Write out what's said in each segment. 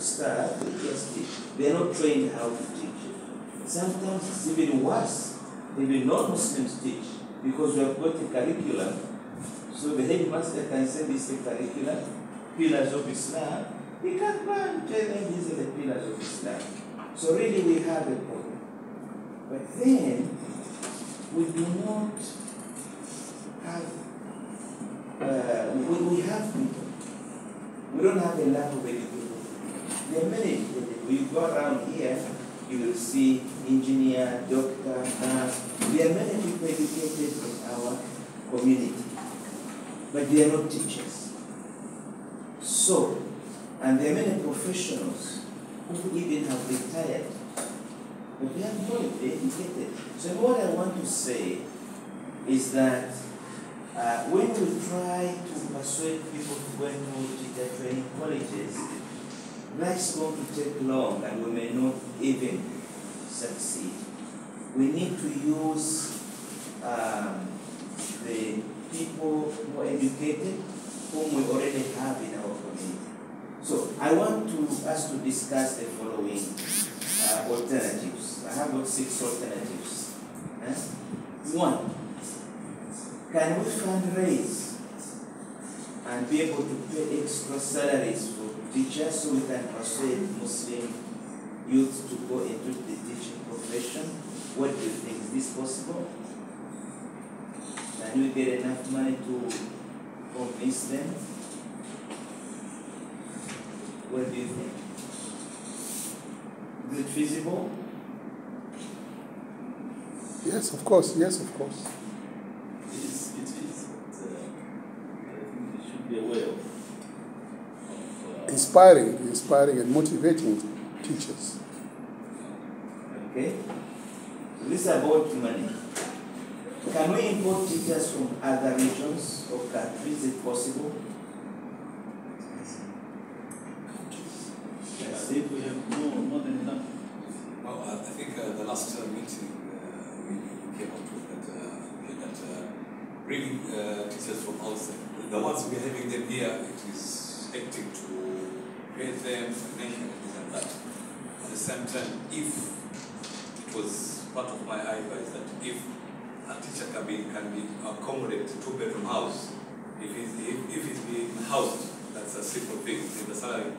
staff, they are not trained how to teach. Sometimes it's even worse. Even non-Muslims teach because we have got a curriculum. So the headmaster can say this is the curriculum, pillars of Islam. He can't go and tell them these are the pillars of Islam. So really we have a problem. But then we do not have, we have people. We don't have a lot of educated people. There are many, we go around here, you will see engineer, doctor, nurse. There are many people educated in our community, but they are not teachers. So, and there are many professionals who even have retired, but they are not educated. So what I want to say is that when we try to persuade people to go into teacher training colleges, that's going to take long and we may not even succeed. We need to use the people who are educated, whom we already have in our community. So I want us to discuss the following alternatives. I have got 6 alternatives. One, can we fundraise and be able to pay extra salaries for teachers so we can persuade Muslim youth to go into the teaching profession? What do you think? Is this possible? Can we get enough money to convince them? What do you think? Is it feasible? Yes, of course. Yes, of course. It is. I think it should be a way of inspiring and motivating teachers. Okay. So this is about money. Can we import teachers from other regions or countries if possible? I think we have more than enough. Well, I think the last meeting we came up with that bringing teachers from outside. The ones we are having them here, it is hectic to pay them, financial and this and that. At the same time, if it was part of my advice that if a teacher can be accommodated to 2-bedroom house, if he's being housed, that's a simple thing in the salary.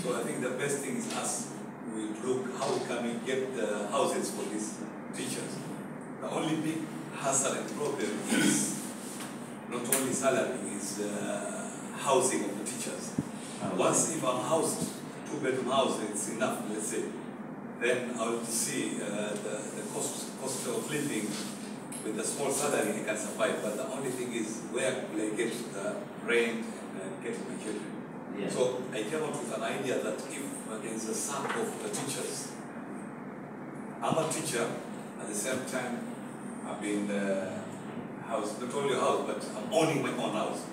So I think the best thing is us, we look how can we get the houses for these teachers. The only big hassle and problem is not only salary, is housing of the teachers. Once if I'm housed, 2-bedroom house, it's enough, let's say, then I will see the cost of living with the small salary I can survive. But the only thing is where will I get the rent and get my children. Yeah. So I came up with an idea that if there is a sack of the teachers, I'm a teacher, at the same time I've been house, not only a house, but I'm owning my own house.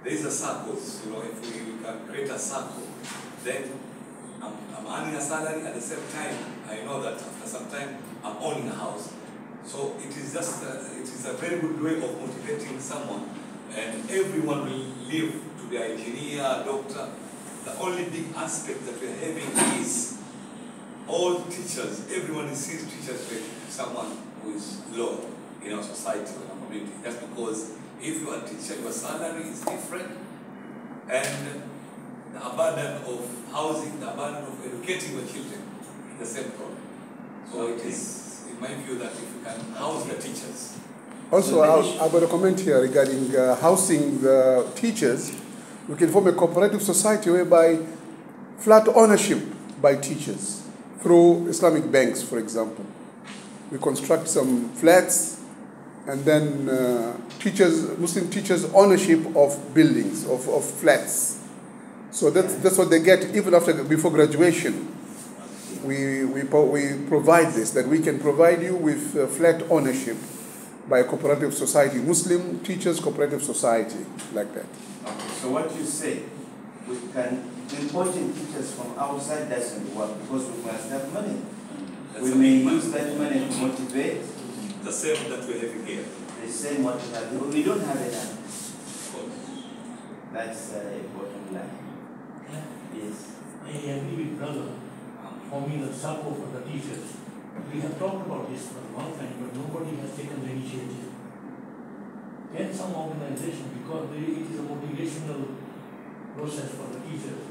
There is a circle, if we can create a circle, then I'm earning a salary, at the same time I know that after some time I'm owning a house. So it is just it is a very good way of motivating someone, and everyone will live to be an engineer, doctor. The only big aspect that we're having is all teachers, everyone sees teachers as someone who is low in our society, in our community. That's because if you are a teacher, your salary is different, and the burden of housing, the burden of educating your children is the same problem. So it is, in my view, that if you can house the teachers. Also, I've got a comment here regarding housing the teachers. We can form a cooperative society whereby flat ownership by teachers through Islamic banks, for example. We construct some flats, and then Muslim teachers' ownership of buildings, of flats. So that's what they get even before graduation. We provide this, that we can provide you with flat ownership by a cooperative society, Muslim Teachers Cooperative Society, like that. Okay, so what you say, we can importing teachers from outside doesn't work because we must have money. We may use that money to motivate. The same that we're having here. The same what we have. We don't have enough. That's a bottom line. Yeah. Yes. I agree another, forming a circle for the teachers. We have talked about this for a long time, but nobody has taken the initiative. Can some organization, because it is a motivational process for the teachers,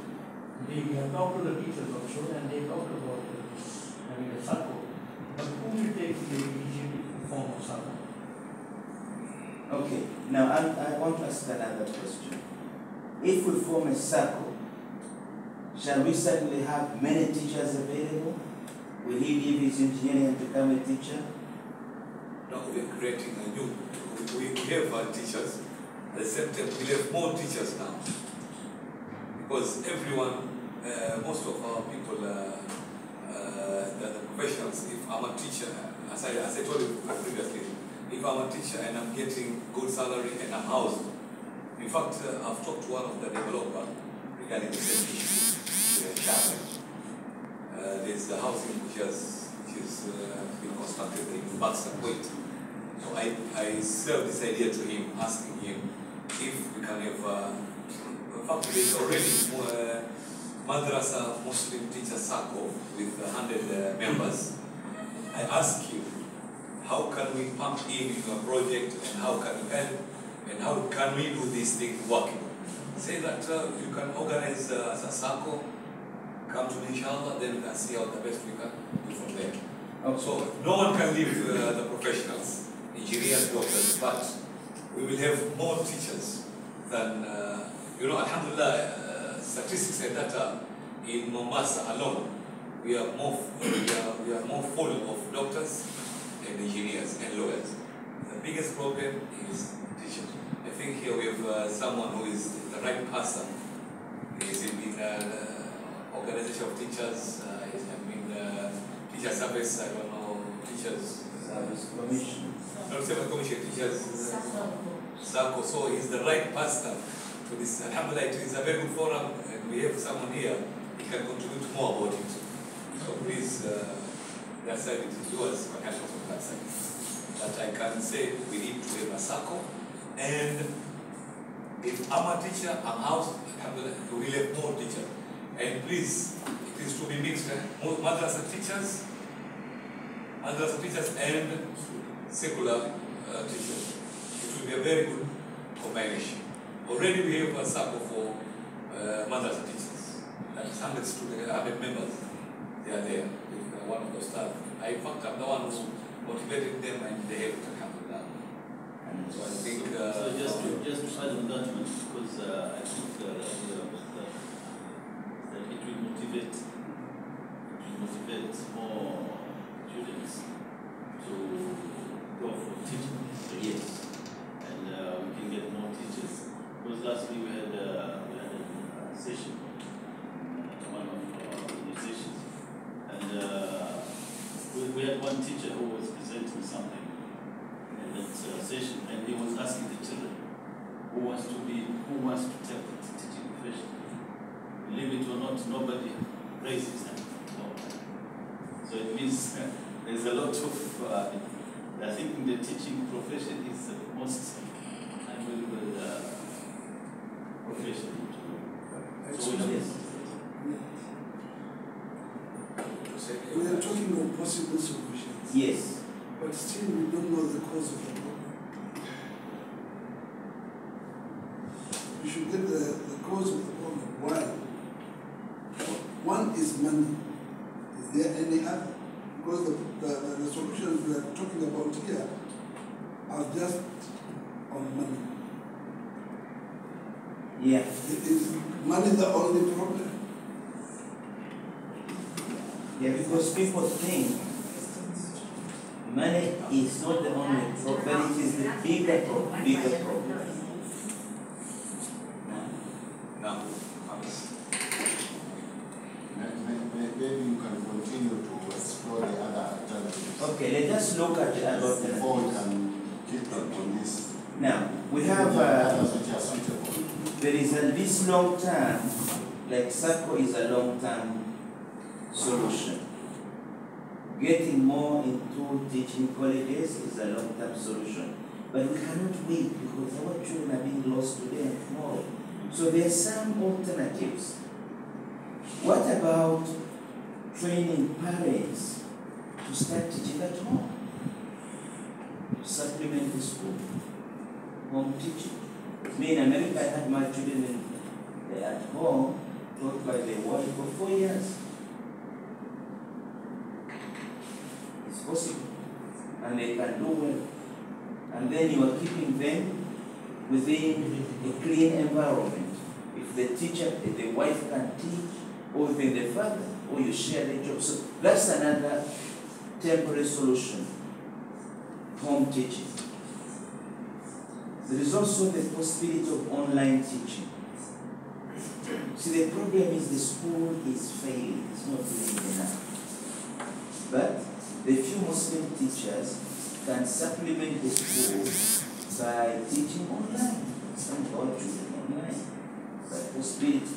we have talked to the teachers also, and they talked about having a circle. But who will take the initiative to form a circle? Okay, now I want to ask another question. If we form a circle, shall we suddenly have many teachers available? Will he leave his engineering and become a teacher? No, we are creating a new. We have teachers. At the same time, we have more teachers now. Because everyone, most of our people, the professionals, if I'm a teacher, as I told you previously, if I'm a teacher and I'm getting good salary and I'm housed, in fact, I've talked to one of the developer regarding the same issue. There's the housing which is been constructed in Baxter Point. So I served this idea to him, asking him if we can have, in fact, there's already Madrasa Muslim Teacher Circle with 100 members. I asked him, how can we pump in a project and how can we help and how can we do this thing working? Say that you can organize as a circle, come to me inshallah, then we can see how the best we can do from there. Okay. So no one can leave the professionals, engineers, doctors, but we will have more teachers than, alhamdulillah, statistics and data in Mombasa alone, we are more full of doctors and engineers and lawyers. The biggest problem is teachers. I think here we have someone who is the right person. He is in organization of teachers, teacher service, I don't know, teachers. Service commission. Not service commission, teachers. SACO. So he's the right person to this. Alhamdulillah, it is a very good forum and we have someone here who can contribute more about it. So please, that side it is yours, I can't from that side. But I can say we need to have a SACO, and if I'm a teacher, I'm housed, alhamdulillah, we will have more teachers. And please, it is to be mixed, more madrasa teachers and secular teachers. It will be a very good combination. Already we have a SACO for madrasa teachers. That's 100 members. They are there with one of the staff. In fact, I'm the one who motivated them and they have to come to that. And so I think... so just to add on that one, because I think the idea was that it will motivate more students to go for teaching. Yes. And we can get more teachers. Because last week we had a session, one of our organizations, and we had one teacher who was presenting something in that session, and he was asking the children who wants to take the teaching profession. Believe it or not, nobody raised his hand. No. So it means there's a lot of. I think the teaching profession is the most unbelievable profession. So we are talking of possible solutions. Yes. But still we don't know the cause of the problem. We should get the cause of the problem. Why? One is money. Is there any other? Because the solutions we are talking about here are just on money. Yeah. Is money the only problem? Yeah, because people think money is not the only problem, but it is the bigger problem. Now, maybe you can continue to explore the other alternatives. Okay, let us look at the other Before we alternatives. can keep on this. Now, we have, Others which are suitable. there is this long term, like SACO is a long term solution. Getting more into teaching colleges is a long term solution. But we cannot wait because our children are being lost today and tomorrow. So there are some alternatives. What about training parents to start teaching at home, to supplement the school, home teaching. Me in America, I had my children at home, taught by the wife for 4 years. It's possible. And they can do well. And then you are keeping them within a clean environment. If the teacher, if the wife can teach, or even the father, or you share the job. So that's another temporary solution, home teaching. There is also the possibility of online teaching. See, the problem is the school is failing, it's not doing enough. But the few Muslim teachers can supplement the school by teaching online, some of our children online. That possibility.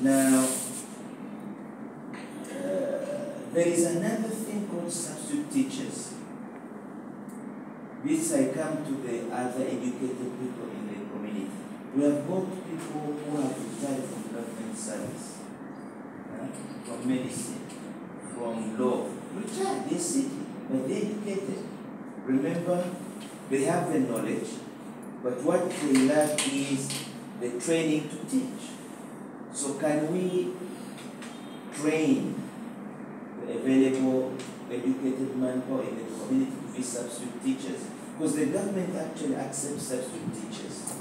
Now, there is another thing called substitute teachers. This I come to the other educated people in the community. We have both people who have retired from government service, from medicine, from law. Retired, they sit, but they're educated. Remember, they have the knowledge, but what they lack is the training to teach. So can we train the available educated manpower in the community to be substitute teachers? Because the government actually accepts substitute teachers.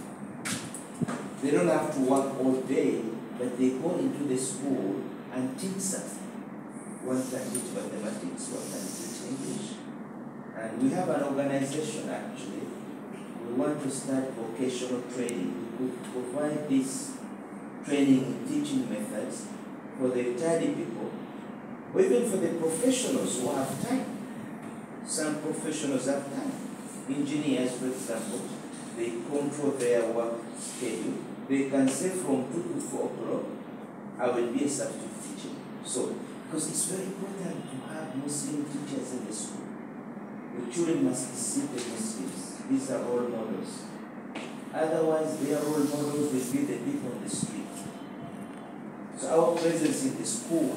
They don't have to work all day, but they go into the school and teach something. One can teach mathematics, one can teach English. And we have an organization actually. We want to start vocational training. We could provide this training in teaching methods for the retired people, or even for the professionals who have time. Some professionals have time. Engineers, for example, they control their work schedule. They can say from 2 to 4 o'clock, I will be a substitute teacher. So, because it's very important to have Muslim teachers in the school. The children must see the Muslims. These are role models. Otherwise, their role models will be the people on the street. So our presence in the school